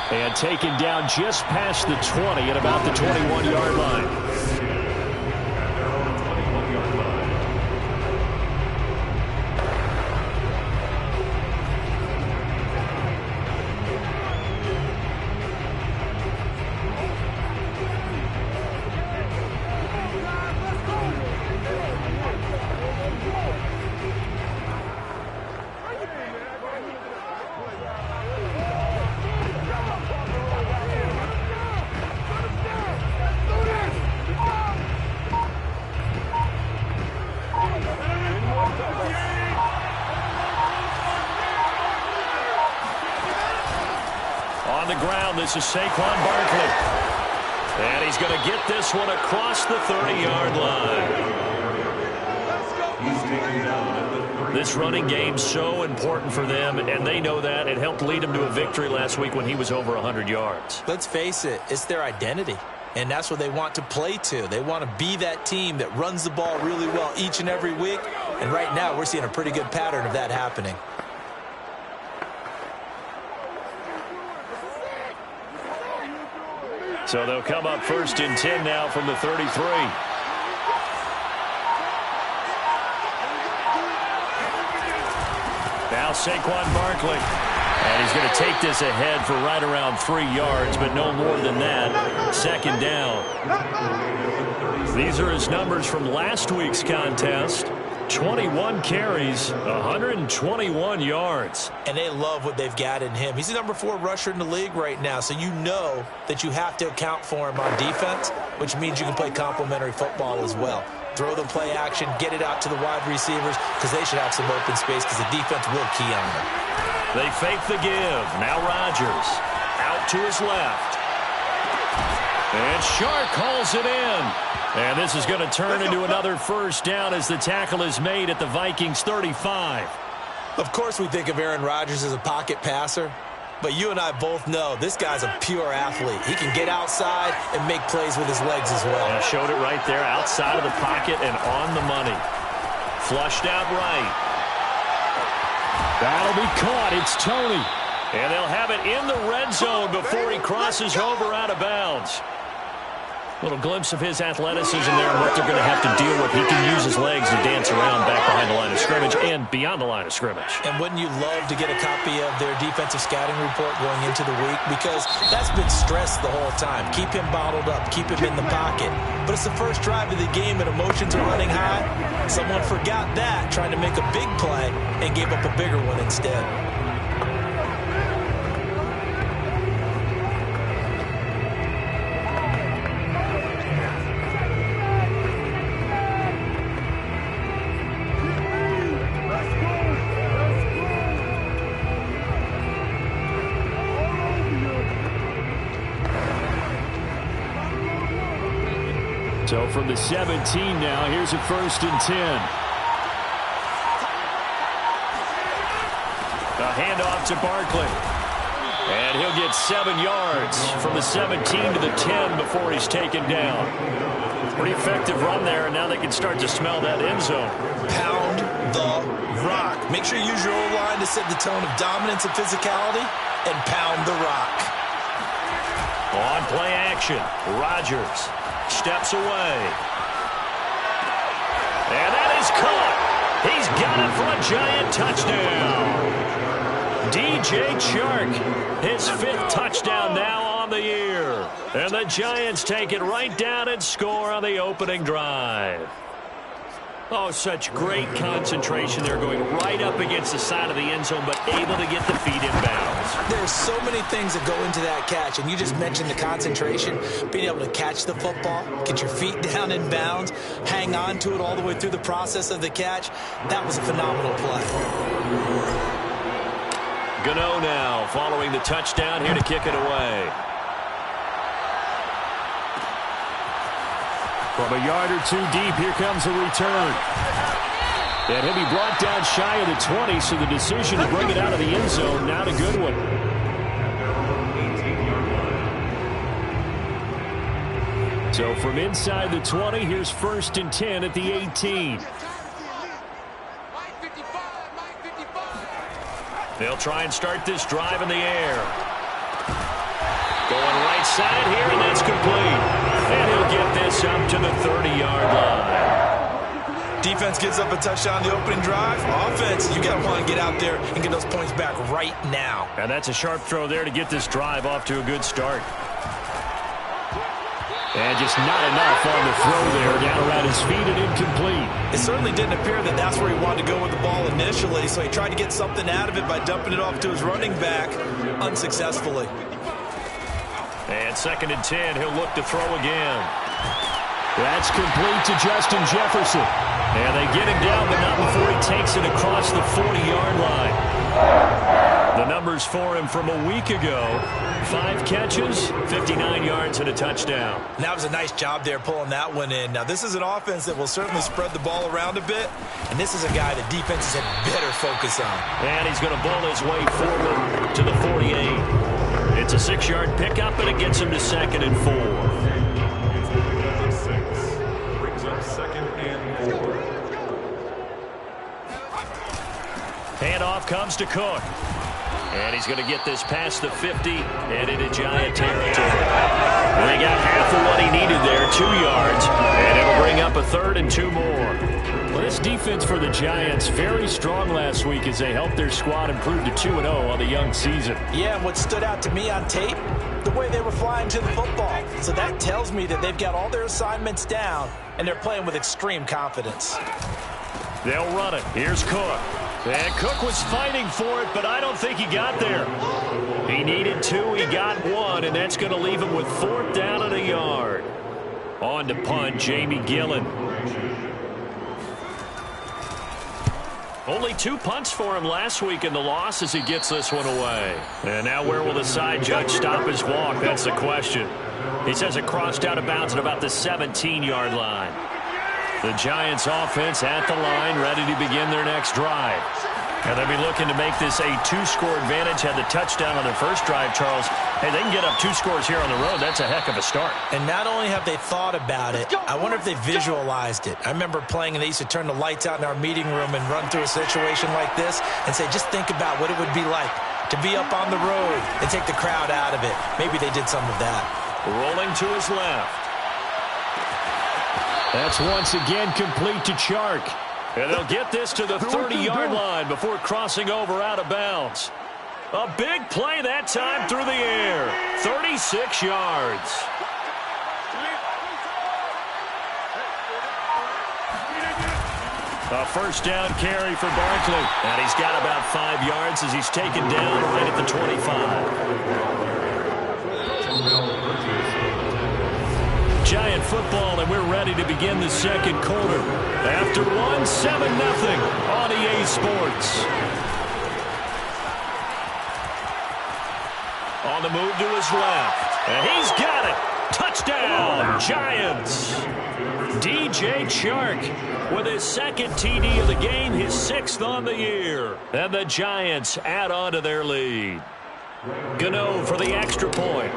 And taken down just past the 20 at about the 21-yard line. This is Saquon Barkley. And he's going to get this one across the 30-yard line. This running game's so important for them, and they know that. It helped lead them to a victory last week when he was over 100 yards. Let's face it, it's their identity, and that's what they want to play to. They want to be that team that runs the ball really well each and every week, and right now we're seeing a pretty good pattern of that happening. So they'll come up 1st and 10 now from the 33. Now Saquon Barkley. And he's going to take this ahead for right around 3 yards, but no more than that. 2nd down. These are his numbers from last week's contest. 21 carries, 121 yards. And they love what they've got in him. He's the number 4 rusher in the league right now, so you know that you have to account for him on defense, which means you can play complementary football as well. Throw the play action, get it out to the wide receivers, because they should have some open space because the defense will key on them. They fake the give. Now Rodgers out to his left. And Shark calls it in. And this is going to turn into another 1st down as the tackle is made at the Vikings 35. Of course we think of Aaron Rodgers as a pocket passer, but you and I both know this guy's a pure athlete. He can get outside and make plays with his legs as well. I showed it right there, outside of the pocket and on the money. Flushed out right. That'll be caught. It's Tony. And they'll have it in the red zone before he crosses over out of bounds. Little glimpse of his athleticism there and what they're going to have to deal with. He can use his legs to dance around back behind the line of scrimmage and beyond the line of scrimmage. And wouldn't you love to get a copy of their defensive scouting report going into the week? Because that's been stressed the whole time. Keep him bottled up. Keep him in the pocket. But it's the first drive of the game and emotions are running high. Someone forgot that, trying to make a big play and gave up a bigger one instead. So from the 17 now, here's a 1st and 10. A handoff to Barkley. And he'll get 7 yards from the 17 to the 10 before he's taken down. Pretty effective run there, and now they can start to smell that end zone. Pound the rock. Make sure you use your O-line to set the tone of dominance and physicality, and pound the rock. On play action, Rodgers steps away. And that is caught. He's got it for a giant touchdown. DJ Chark, his 5th touchdown now on the year. And the Giants take it right down and score on the opening drive. Oh, such great concentration. They're going right up against the side of the end zone, but able to get the feet in bounds. There's so many things that go into that catch, and you just mentioned the concentration, being able to catch the football, get your feet down in bounds, hang on to it all the way through the process of the catch. That was a phenomenal play. Gano now following the touchdown here to kick it away. From a yard or 2 deep, here comes a return. And he'll be brought down shy of the 20, so the decision to bring it out of the end zone, not a good one. So from inside the 20, here's 1st and 10 at the 18. They'll try and start this drive in the air. Going right side here, and that's complete. And he'll get this up to the 30-yard line. Defense gives up a touchdown on the opening drive. Offense, you got to want to get out there and get those points back right now. And that's a sharp throw there to get this drive off to a good start. And just not enough on the throw there. Down around his feet and incomplete. It certainly didn't appear that that's where he wanted to go with the ball initially, so he tried to get something out of it by dumping it off to his running back unsuccessfully. And 2nd and 10, he'll look to throw again. That's complete to Justin Jefferson. And they get him down, but not before he takes it across the 40-yard line. The numbers for him from a week ago: 5 catches, 59 yards, and a touchdown. That was a nice job there pulling that one in. Now, this is an offense that will certainly spread the ball around a bit, and this is a guy that defenses had better focus on. And he's going to ball his way forward to the 48. It's a 6-yard pickup, and it gets him to 2nd and 4. Brings up 2nd and 4. Handoff comes to Cook. And he's going to get this past the 50 and into Giant territory. And they got half of what he needed there, 2 yards. And it'll bring up a 3rd and 2 more. Well, this defense for the Giants, very strong last week as they helped their squad improve to 2-0 on the young season. Yeah, and what stood out to me on tape, the way they were flying to the football. So that tells me that they've got all their assignments down, and they're playing with extreme confidence. They'll run it. Here's Cook. And Cook was fighting for it, but I don't think he got there. He needed 2, he got 1, and that's going to leave him with 4th down and a yard. On to punt, Jamie Gillen. Only 2 punts for him last week in the loss as he gets this one away. And now where will the side judge stop his walk? That's the question. He says it crossed out of bounds at about the 17-yard line. The Giants offense at the line, ready to begin their next drive. And they'll be looking to make this a 2-score advantage. Had the touchdown on their first drive, Charles. Hey, they can get up 2 scores here on the road. That's a heck of a start. And not only have they thought about it, I wonder if they visualized it. I remember playing, and they used to turn the lights out in our meeting room and run through a situation like this and say, just think about what it would be like to be up on the road and take the crowd out of it. Maybe they did some of that. Rolling to his left. That's once again complete to Chark. And they'll get this to the 30-yard line before crossing over out of bounds. A big play that time through the air. 36 yards. A first down carry for Barkley. And he's got about 5 yards as he's taken down right at the 25. Giant football, and we're ready to begin the second quarter. After 1, 7-0 on EA Sports. On the move to his left. And he's got it. Touchdown, Giants. DJ Chark with his 2nd TD of the game, his 6th on the year. And the Giants add on to their lead. Gano for the extra point.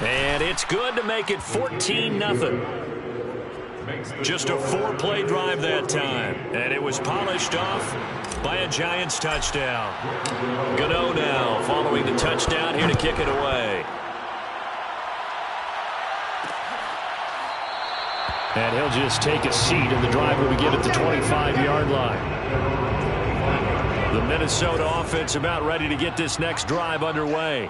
And it's good to make it 14-0. Just a 4-play drive that time. And it was polished off by a Giants touchdown. Gano now following the touchdown here to kick it away. And he'll just take a seat, and the drive will begin at the 25-yard line. The Minnesota offense about ready to get this next drive underway.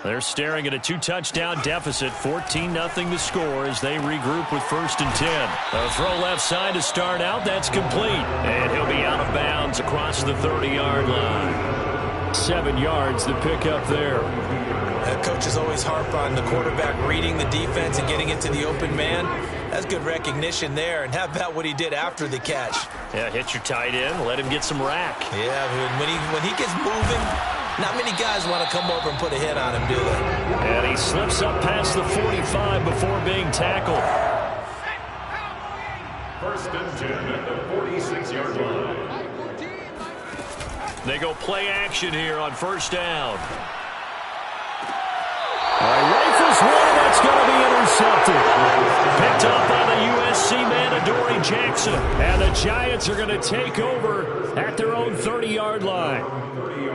They're staring at a 2-touchdown deficit, 14-0 the score as they regroup with 1st and 10. A throw left side to start out. That's complete. And he'll be out of bounds across the 30-yard line. 7 yards the pickup there. Coaches always harp on the quarterback reading the defense and getting into the open man. That's good recognition there. And how about what he did after the catch? Yeah, hit your tight end, let him get some rack. Yeah, when he gets moving, not many guys want to come over and put a hit on him, do they? And he slips up past the 45 before being tackled. 1st and 10 at the 46-yard line. They go play action here on 1st down. Rifles one, that's going to be intercepted. Picked up by the USC man, Adoree Jackson. And the Giants are going to take over at their own 30-yard line.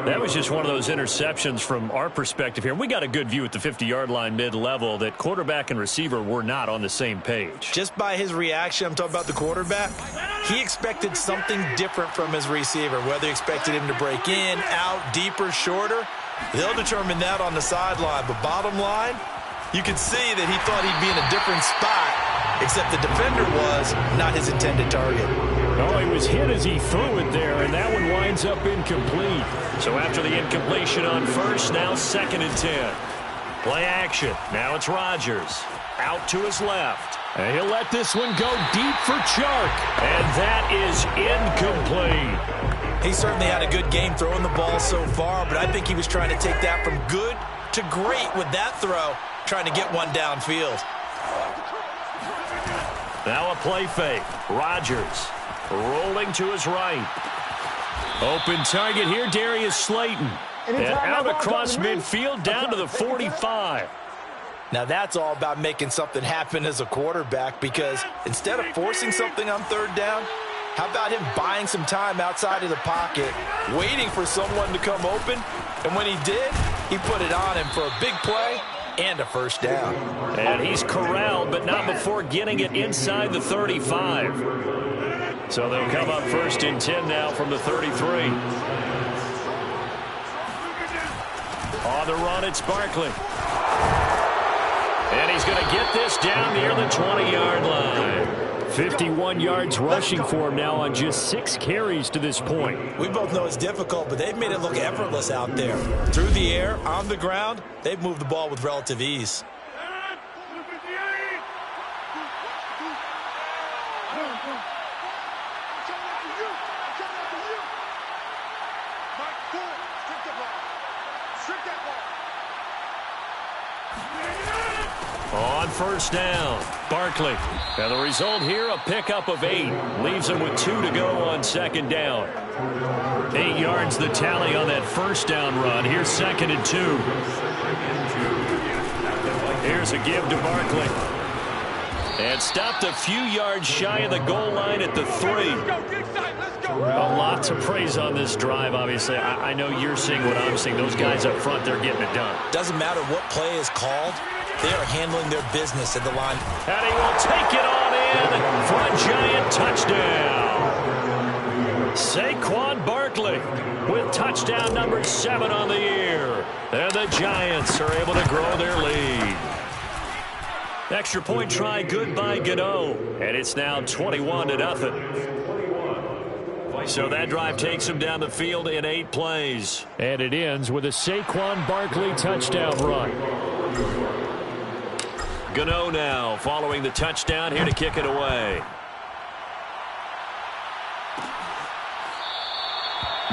That was just one of those interceptions from our perspective here. We got a good view at the 50-yard line mid-level that quarterback and receiver were not on the same page. Just by his reaction, I'm talking about the quarterback, he expected something different from his receiver, whether he expected him to break in, out, deeper, shorter. They'll determine that on the sideline. But bottom line, you could see that he thought he'd be in a different spot, except the defender was not his intended target. Oh, he was hit as he threw it there, and that one winds up incomplete. So after the incompletion on first, now 2nd and 10. Play action. Now it's Rodgers. Out to his left. And he'll let this one go deep for Chark. And that is incomplete. He certainly had a good game throwing the ball so far, but I think he was trying to take that from good to great with that throw, trying to get one downfield. Now a play fake. Rodgers rolling to his right. Open target here, Darius Slayton. And out across midfield down to the 45. Now that's all about making something happen as a quarterback, because instead of forcing something on 3rd down, how about him buying some time outside of the pocket, waiting for someone to come open, and when he did, he put it on him for a big play and a 1st down. And he's corralled, but not before getting it inside the 35. So they'll come up 1st and 10 now from the 33. On the run, it's Barkley. And he's going to get this down near the 20-yard line. 51 yards rushing for him now on just 6 carries to this point. We both know it's difficult, but they've made it look effortless out there. Through the air, on the ground, they've moved the ball with relative ease. On 1st down, Barkley. And the result here, a pickup of 8. Leaves him with 2 to go on 2nd down. 8 yards the tally on that 1st down run. Here's 2nd and 2. Here's a give to Barkley. And stopped a few yards shy of the goal line at the 3. A lot to praise on this drive, obviously. I know you're seeing what I'm seeing. Those guys up front, they're getting it done. Doesn't matter what play is called. They are handling their business at the line. And he will take it on in for a giant touchdown. Saquon Barkley with touchdown number 7 on the year. And the Giants are able to grow their lead. Extra point try good by Gano. And it's now 21-0. So that drive takes him down the field in 8 plays. And it ends with a Saquon Barkley touchdown run. Gano now following the touchdown, here to kick it away.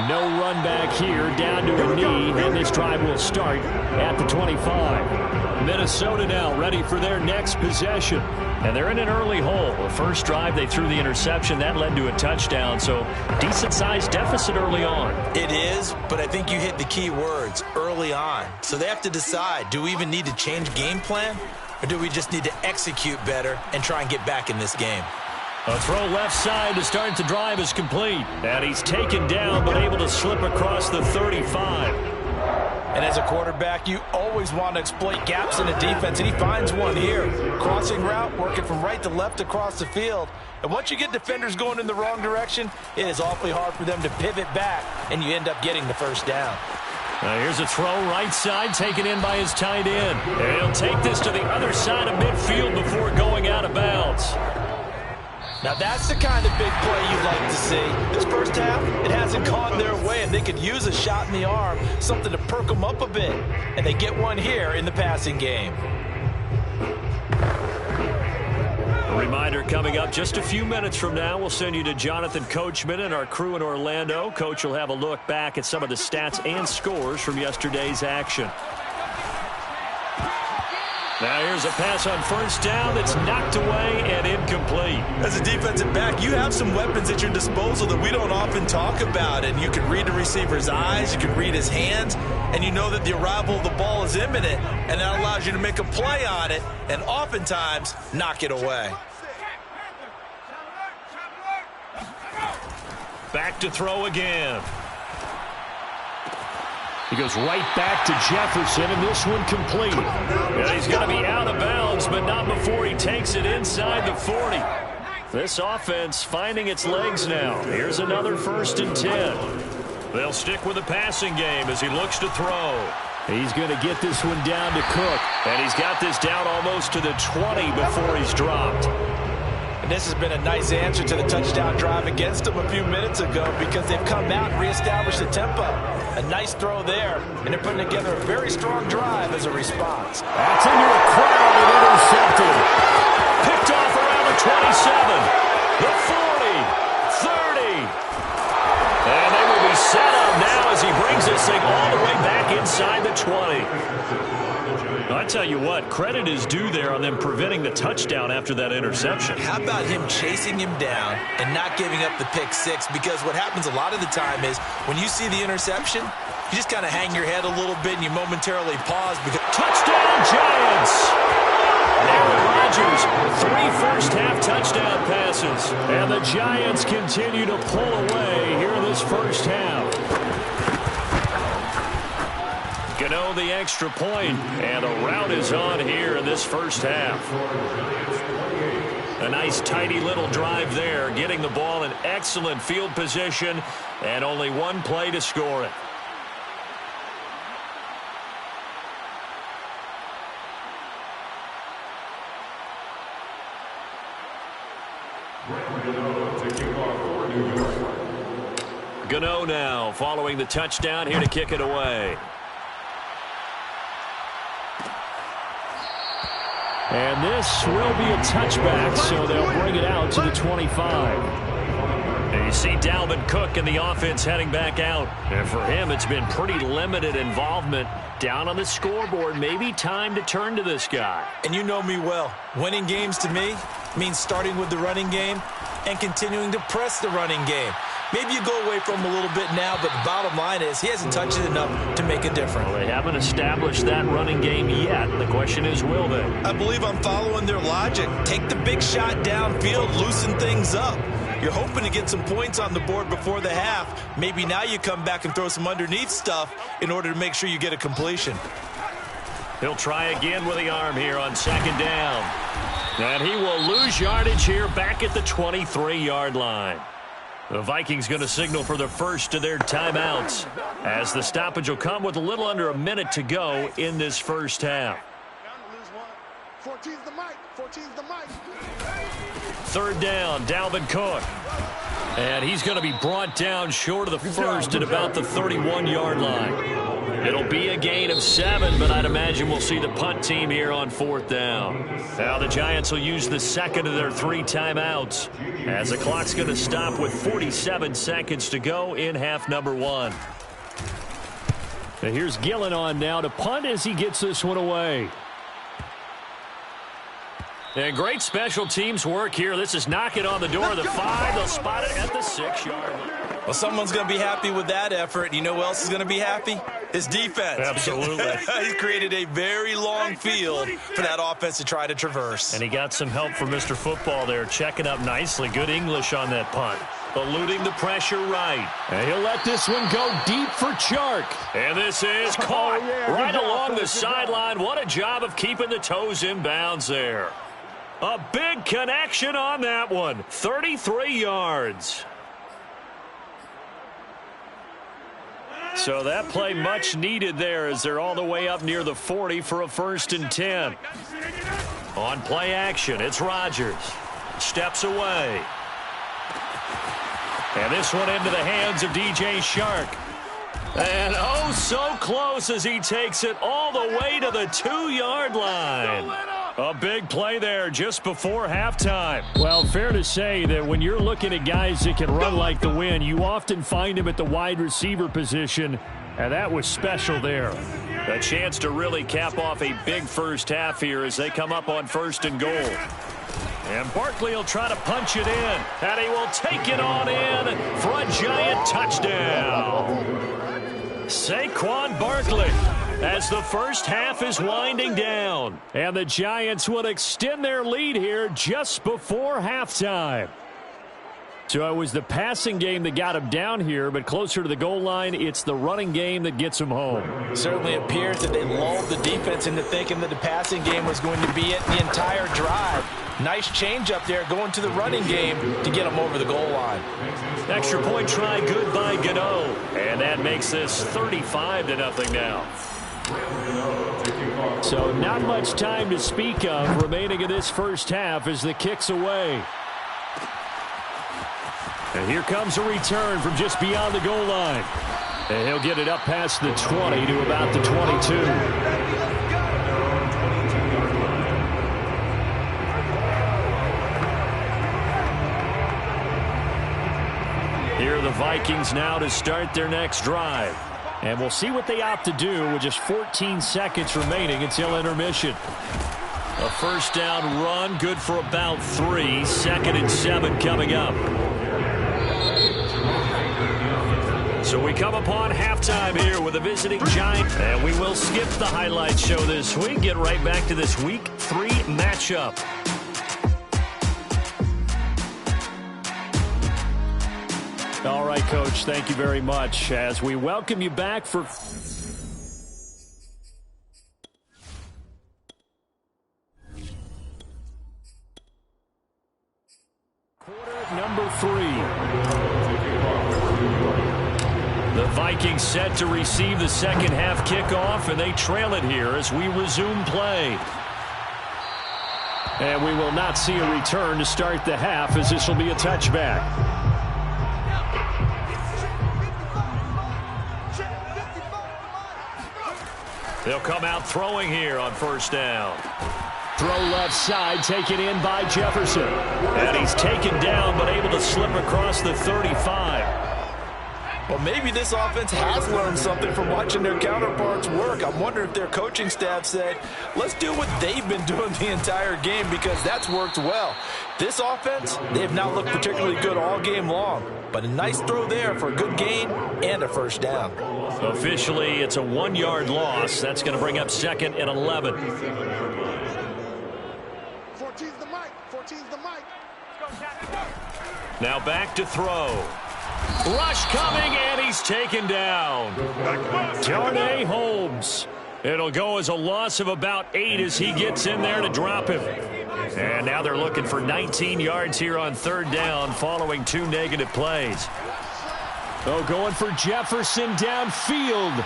No run back here, down to a knee, and this drive will start at the 25. Minnesota now ready for their next possession. And they're in an early hole. The first drive, they threw the interception. That led to a touchdown, so decent-sized deficit early on. It is, but I think you hit the key words, early on. So they have to decide, do we even need to change game plan? Or do we just need to execute better and try and get back in this game? A throw left side to start the drive is complete. And he's taken down but able to slip across the 35. And as a quarterback, you always want to exploit gaps in the defense, and he finds one here. Crossing route, working from right to left across the field. And once you get defenders going in the wrong direction, it is awfully hard for them to pivot back, and you end up getting the 1st down. Now here's a throw right side taken in by his tight end. And he'll take this to the other side of midfield before going out of bounds. Now that's the kind of big play you'd like to see. This first half, it hasn't gone their way, and they could use a shot in the arm, something to perk them up a bit. And they get one here in the passing game. A reminder coming up just a few minutes from now, we'll send you to Jonathan Coachman and our crew in Orlando. Coach will have a look back at some of the stats and scores from yesterday's action. Now here's a pass on 1st down that's knocked away and incomplete. As a defensive back, you have some weapons at your disposal that we don't often talk about. And you can read the receiver's eyes, you can read his hands, and you know that the arrival of the ball is imminent. And that allows you to make a play on it and oftentimes knock it away. Back to throw again. He goes right back to Jefferson, and this one complete. And he's going to be out of bounds, but not before he takes it inside the 40. This offense finding its legs now. Here's another 1st and 10. They'll stick with the passing game as he looks to throw. He's going to get this one down to Cook. And he's got this down almost to the 20 before he's dropped. And this has been a nice answer to the touchdown drive against them a few minutes ago because they've come out and reestablished the tempo. A nice throw there, and they're putting together a very strong drive as a response. That's into a crowd and intercepted. Picked off around the 27, the 40, 30. And they will be set up now as he brings this thing all the way back inside the 20. I tell you what, credit is due there on them preventing the touchdown after that interception. How about him chasing him down and not giving up the pick six? Because what happens a lot of the time is when you see the interception, you just kind of hang your head a little bit and you momentarily pause. Because touchdown Giants! Aaron Rodgers, 3 first-half touchdown passes. And the Giants continue to pull away here in this first half. Gano the extra point, and a rout is on here in this first half. A nice tidy little drive there, getting the ball in excellent field position, and only one play to score it. Gano now following the touchdown here to kick it away. And this will be a touchback, so they'll bring it out to the 25. And you see Dalvin Cook and the offense heading back out. And for him, it's been pretty limited involvement. Down on the scoreboard, maybe time to turn to this guy. And you know me well. Winning games to me means starting with the running game and continuing to press the running game. Maybe you go away from him a little bit now, but the bottom line is he hasn't touched it enough to make a difference. Well, they haven't established that running game yet. The question is, will they? I believe I'm following their logic. Take the big shot downfield, loosen things up. You're hoping to get some points on the board before the half. Maybe now you come back and throw some underneath stuff in order to make sure you get a completion. He'll try again with the arm here on 2nd down. And he will lose yardage here back at the 23-yard line. The Vikings going to signal for the first of their timeouts as the stoppage will come with a little under a minute to go in this first half. 3rd down, Dalvin Cook. And he's going to be brought down short of the first at about the 31-yard line. It'll be a gain of 7, but I'd imagine we'll see the punt team here on 4th down. Now the Giants will use the second of their 3 timeouts as the clock's going to stop with 47 seconds to go in half number 1. And here's Gillen on now to punt as he gets this one away. And great special teams work here. This is knocking on the door of the 5. They'll spot it at the 6-yard line. Well, someone's going to be happy with that effort. You know who else is going to be happy? His defense. Absolutely. He's created a very long field for that offense to try to traverse. And he got some help from Mr. Football there, checking up nicely. Good English on that punt. Eluding the pressure right. And he'll let this one go deep for Chark. And this is caught right along the sideline. What a job of keeping the toes in bounds there. A big connection on that one. 33 yards. So that play much needed there as they're all the way up near the 40 for a 1st and 10. On play action, it's Rodgers. Steps away. And this one into the hands of DJ Chark. And oh, so close as he takes it all the way to the 2-yard line. A big play there just before halftime. Well, fair to say that when you're looking at guys that can run like the wind, you often find them at the wide receiver position, and that was special there. A chance to really cap off a big first half here as they come up on 1st and goal. And Barkley will try to punch it in, and he will take it on in for a Giant touchdown. Saquon Barkley as the first half is winding down. And the Giants will extend their lead here just before halftime. So it was the passing game that got him down here, but closer to the goal line, it's the running game that gets him home. It certainly appears that they lulled the defense into thinking that the passing game was going to be it the entire drive. Nice change up there going to the running game to get him over the goal line. Extra point try, good by Gano. And that makes this 35-0 now. So not much time to speak of remaining in this first half as the kick's away. And here comes a return from just beyond the goal line. And he'll get it up past the 20 to about the 22. Here are the Vikings now to start their next drive. And we'll see what they opt to do with just 14 seconds remaining until intermission. A first down run, good for about 3. 2nd and 7 coming up. So we come upon halftime here with a visiting Giant. And we will skip the highlight show this week. Get right back to this Week 3 matchup. All right, Coach, thank you very much as we welcome you back for quarter number 3. The Vikings set to receive the second half kickoff, and they trail it here as we resume play. And we will not see a return to start the half as this will be a touchback. They'll come out throwing here on first down. Throw left side, taken in by Jefferson. And he's taken down, but able to slip across the 35. Well, maybe this offense has learned something from watching their counterparts work. I'm wondering if their coaching staff said, let's do what they've been doing the entire game because that's worked well. This offense, they have not looked particularly good all game long. But a nice throw there for a good gain and a first down. Officially, it's a 1-yard loss. That's going to bring up 2nd and 11. 14's the mic. 14's the mic. Now back to throw. Rush coming, and he's taken down. Darnay Holmes. It'll go as a loss of about 8 as he gets in there to drop him. And now they're looking for 19 yards here on 3rd down following 2 negative plays. Oh, going for Jefferson downfield.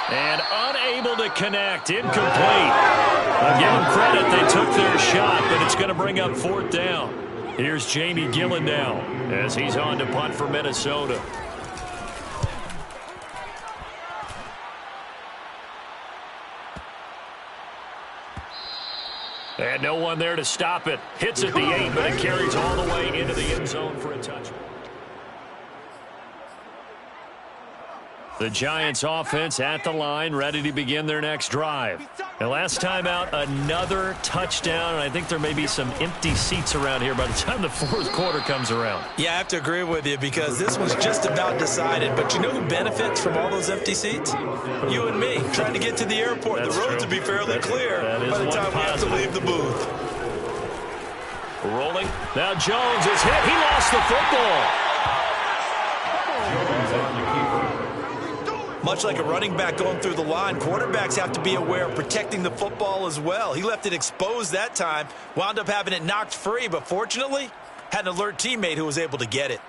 And unable to connect. Incomplete. I'll give them credit. They took their shot, but it's going to bring up 4th down. Here's Jamie Gillen now as he's on to punt for Minnesota. And no one there to stop it. Hits at the 8, but it carries all the way into the end zone for a touchdown. The Giants offense at the line, ready to begin their next drive. And last time out, another touchdown, and I think there may be some empty seats around here by the time the 4th quarter comes around. Yeah, I have to agree with you because this was just about decided. But you know who benefits from all those empty seats? You and me, trying to get to the airport. That's the roads true. will be fairly clear by the time we have to leave the booth. Rolling. Now Jones is hit. He lost the football. Much like a running back going through the line, quarterbacks have to be aware of protecting the football as well. He left it exposed that time, wound up having it knocked free, but fortunately, had an alert teammate who was able to get it.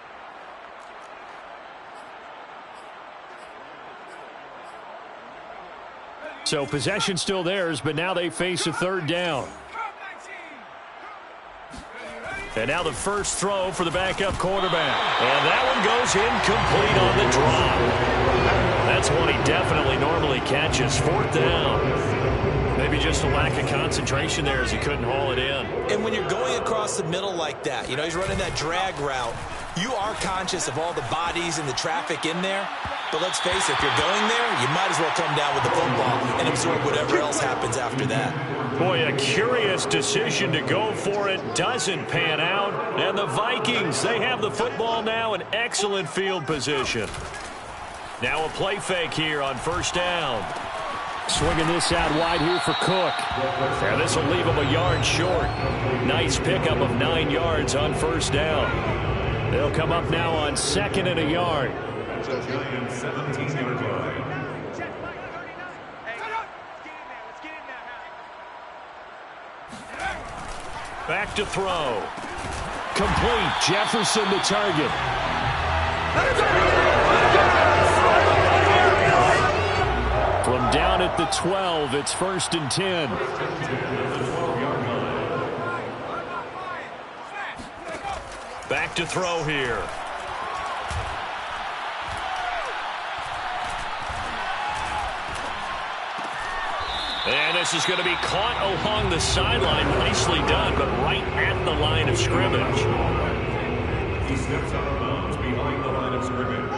So possession still theirs, but now they face a 3rd down. And now the first throw for the backup quarterback. And that one goes incomplete on the drop. That's one he definitely normally catches. 4th down. Maybe just a lack of concentration there as he couldn't haul it in. And when you're going across the middle like that, you know, he's running that drag route, you are conscious of all the bodies and the traffic in there. But let's face it, if you're going there, you might as well come down with the football and absorb whatever else happens after that. Boy, a curious decision to go for it. Doesn't pan out. And the Vikings, they have the football now in excellent field position. Now a play fake here on 1st down. Swinging this out wide here for Cook. And this will leave him a yard short. Nice pickup of 9 yards on first down. They'll come up now on 2nd and a yard. That's a Giants 17-yard line. Back to throw. Complete. Jefferson the target. From down at the 12, it's 1st and 10. Back to throw here. And this is going to be caught along the sideline. Nicely done, but right at the line of scrimmage. He steps out of bounds behind the line of scrimmage.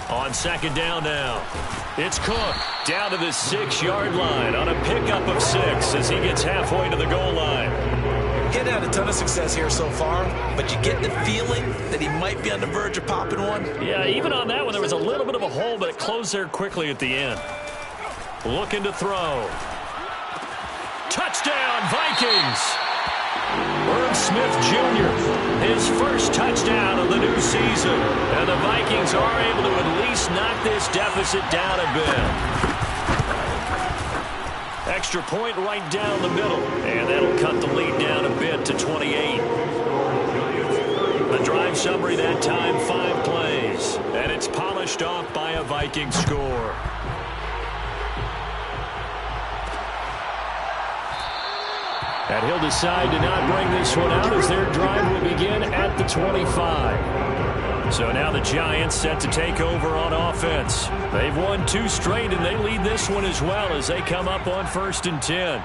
On 2nd down now. It's Cook down to the 6-yard line on a pickup of 6 as he gets halfway to the goal line. He's had a ton of success here so far, but you get the feeling that he might be on the verge of popping one. Yeah, even on that one, there was a little bit of a hole, but it closed there quickly at the end. Looking to throw. Touchdown, Vikings! Irv Smith Jr., his first touchdown of the new season. And the Vikings are able to at least knock this deficit down a bit. Extra point right down the middle. And that'll cut the lead down a bit to 28. The drive summary that time, 5 plays. And it's polished off by a Viking score. And he'll decide to not bring this one out as their drive will begin at the 25. So now the Giants set to take over on offense. They've won 2 straight, and they lead this one as well as they come up on 1st and 10.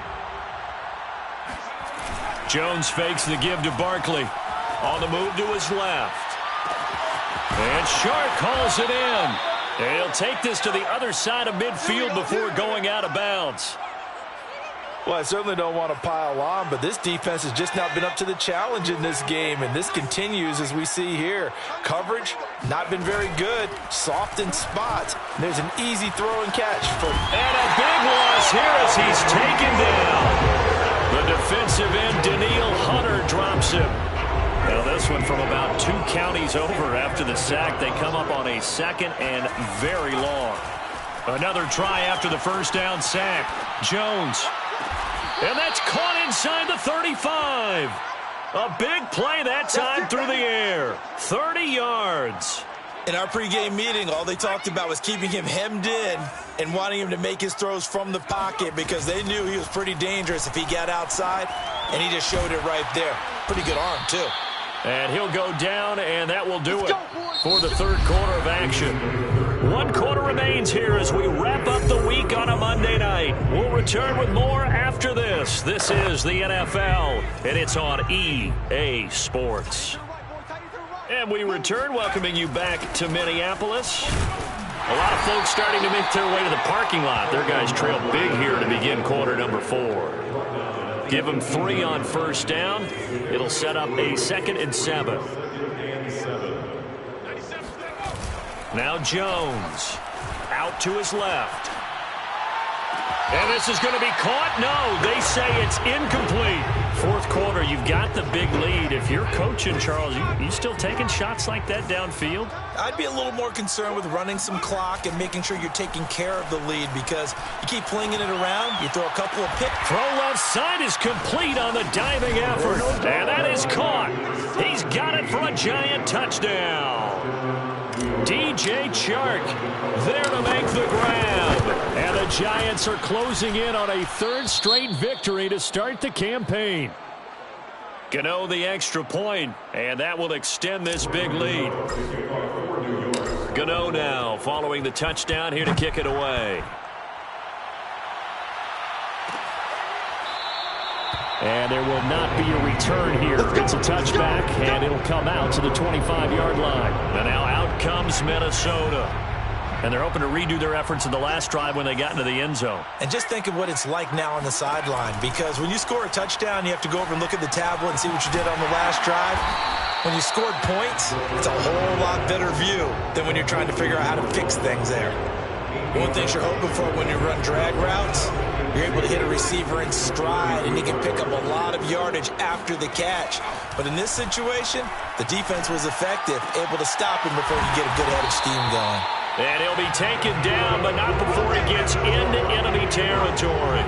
Jones fakes the give to Barkley. On the move to his left. And Sharp calls it in. And he'll take this to the other side of midfield before going out of bounds. Well, I certainly don't want to pile on, but this defense has just not been up to the challenge in this game, and this continues as we see here. Coverage, not been very good, soft in spots. There's an easy throw and catch. And a big loss here as he's taken down. The defensive end, Daniil Hunter, drops him. Now this one from about 2 counties over after the sack. They come up on a 2nd and very long. Another try after the first down sack. Jones. And that's caught inside the 35. A big play that time through the air. 30 yards. In our pregame meeting, all they talked about was keeping him hemmed in and wanting him to make his throws from the pocket because they knew he was pretty dangerous if he got outside, and he just showed it right there. Pretty good arm, too. And he'll go down, and that will do it for the 3rd quarter of action. 1 quarter remains here as we wrap up the week on a Monday night. We'll return with more after this. This is the NFL, and it's on EA Sports. And we return, welcoming you back to Minneapolis. A lot of folks starting to make their way to the parking lot. Their guys trail big here to begin quarter number 4. Give them 3 on first down. It'll set up a 2nd and 7. Now Jones out to his left. And this is going to be caught. No, they say it's incomplete. 4th quarter, you've got the big lead. If you're coaching, Charles, you still taking shots like that downfield? I'd be a little more concerned with running some clock and making sure you're taking care of the lead because you keep flinging it around, you throw a couple of picks. Throw left side is complete on the diving effort. And that is caught. He's got it for a Giant touchdown. DJ Chark there to make the grab. And the Giants are closing in on a 3rd straight victory to start the campaign. Gano the extra point, and that will extend this big lead. Gano now following the touchdown here to kick it away. And there will not be a return here. It's a touchback, and it'll come out to the 25-yard line. And now out comes Minnesota. And they're hoping to redo their efforts in the last drive when they got into the end zone. And just think of what it's like now on the sideline, because when you score a touchdown, you have to go over and look at the tablet and see what you did on the last drive. When you scored points, it's a whole lot better view than when you're trying to figure out how to fix things there. One thing you're hoping for when you run drag routes, you're able to hit a receiver in stride, and he can pick up a lot of yardage after the catch. But in this situation, the defense was effective, able to stop him before he get a good head of steam going. And he'll be taken down, but not before he gets into enemy territory.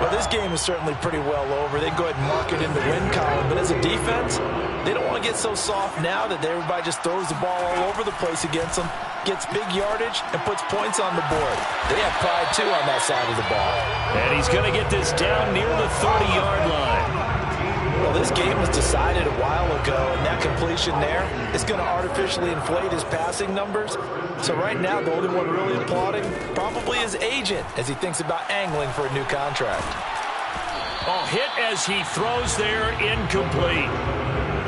Well, this game is certainly pretty well over. They go ahead and mark it in the win column. But as a defense, they don't want to get so soft now that everybody just throws the ball all over the place against them, gets big yardage, and puts points on the board. They have pride, too, on that side of the ball. And he's going to get this down near the 30-yard line. Well, this game was decided a while ago, and that completion there is going to artificially inflate his passing numbers. So right now, the only one really applauding probably his agent as he thinks about angling for a new contract. Oh, hit as he throws there, incomplete.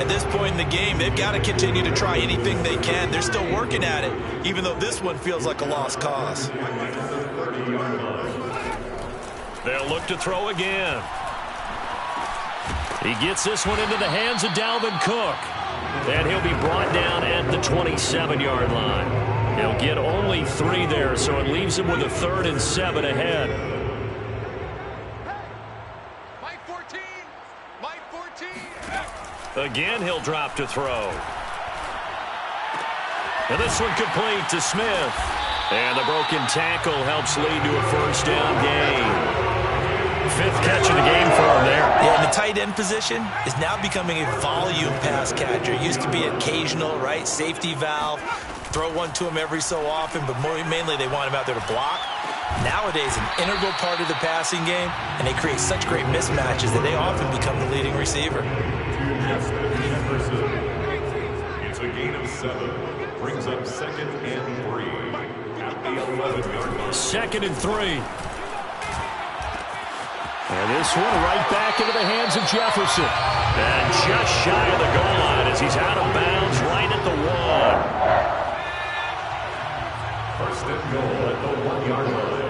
At this point in the game, they've got to continue to try anything they can. They're still working at it, even though this one feels like a lost cause. They'll look to throw again. He gets this one into the hands of Dalvin Cook. And he'll be brought down at the 27-yard line. He'll get only 3 there, so it leaves him with a 3rd and 7 ahead. Mike 14. Mike 14. Again, he'll drop to throw. And this one complete to Smith. And the broken tackle helps lead to a 1st down gain. 5th catch of the game for him there. Yeah, and the tight end position is now becoming a volume pass catcher. It used to be occasional, right? Safety valve. Throw one to him every so often, but mainly they want him out there to block. Nowadays, an integral part of the passing game, and they create such great mismatches that they often become the leading receiver. It's a gain of 7. Brings up 2nd and 3 at the 11-yard line. 2nd and 3. And this one right back into the hands of Jefferson. And just shy of the goal line as he's out of bounds right at the 1. 1st and goal at the 1-yard line.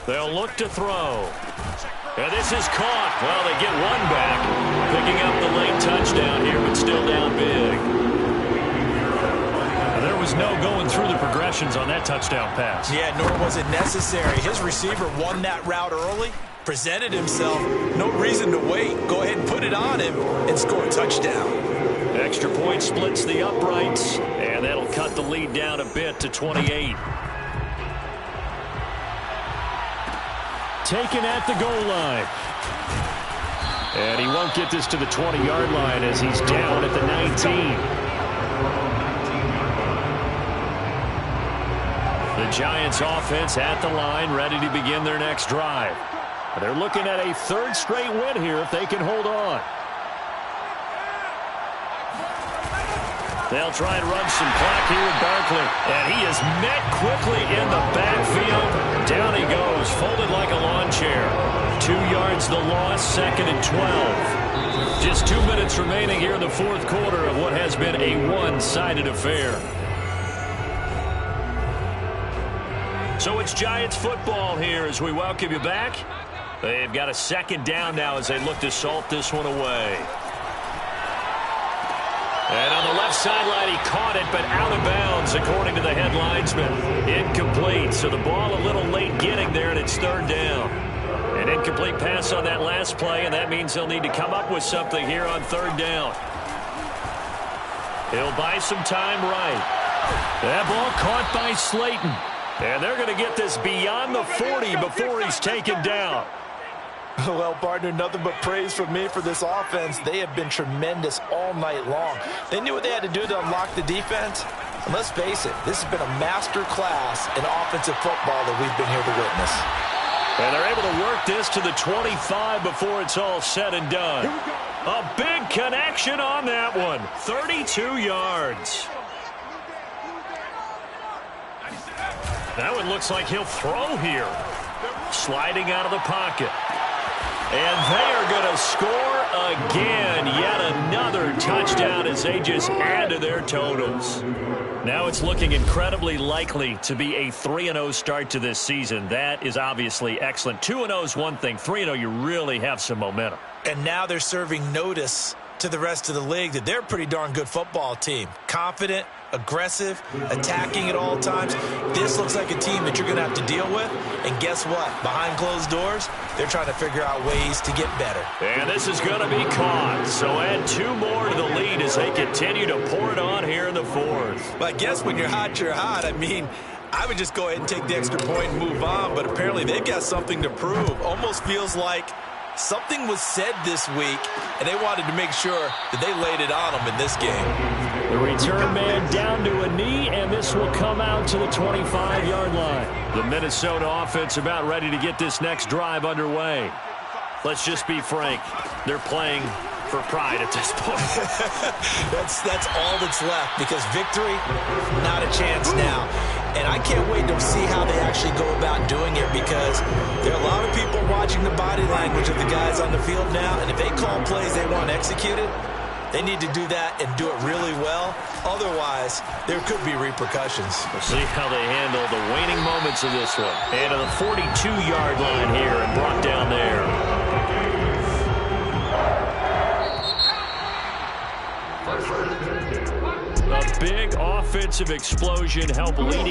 They'll look to throw. And this is caught. Well, they get one back. Picking up the late touchdown here, but still down big. There was no going through the progressions on that touchdown pass. Yeah, nor was it necessary. His receiver won that route early, presented himself. No reason to wait. Go ahead and put it on him and score a touchdown. Extra point splits the uprights, and that'll cut the lead down a bit to 28. Taken at the goal line. And he won't get this to the 20-yard line as he's down at the 19. The Giants offense at the line, ready to begin their next drive. They're looking at a 3rd straight win here if they can hold on. They'll try and run some clock here with Barkley. And he is met quickly in the backfield. Down he goes, folded like a lawn chair. 2 yards the loss, 2nd and 12. Just 2 minutes remaining here in the 4th quarter of what has been a one-sided affair. So it's Giants football here as we welcome you back. They've got a 2nd down now as they look to salt this one away. And on the left sideline, he caught it, but out of bounds, according to the head linesman. Incomplete, so the ball a little late getting there, and it's 3rd down. An incomplete pass on that last play, and that means they'll need to come up with something here on 3rd down. He'll buy some time right. That ball caught by Slayton. And they're going to get this beyond the 40 before he's taken down. Well, partner, nothing but praise from me for this offense. They have been tremendous all night long. They knew what they had to do to unlock the defense. And let's face it, this has been a master class in offensive football that we've been here to witness. And they're able to work this to the 25 before it's all said and done. A big connection on that one. 32 yards. That one looks like he'll throw here. Sliding out of the pocket. And they are going to score again. Yet another touchdown as they just add to their totals. Now it's looking incredibly likely to be a 3-0 start to this season. That is obviously excellent. 2-0 is one thing. 3-0, you really have some momentum. And now they're serving notice to the rest of the league that they're a pretty darn good football team. Confident, aggressive, attacking at all times. This looks like a team that you're going to have to deal with. And guess what? Behind closed doors, they're trying to figure out ways to get better. And this is going to be caught. So add 2 more to the lead as they continue to pour it on here in the fourth. Well, I guess when you're hot, you're hot. I mean, I would just go ahead and take the extra point and move on. But apparently they've got something to prove. Almost feels like something was said this week, and they wanted to make sure that they laid it on them in this game. The return man down to a knee, and this will come out to the 25-yard line. The Minnesota offense about ready to get this next drive underway. Let's just be frank. They're playing for pride at this point. That's all that's left, because victory, not a chance now. And I can't wait to see how they actually go about doing it, because there are a lot of people watching the body language of the guys on the field now, and if they call plays they want executed, they need to do that and do it really well. Otherwise, there could be repercussions. We'll see how they handle the waning moments of this one. And to the 42-yard line here and brought down there. A big offensive explosion helped lead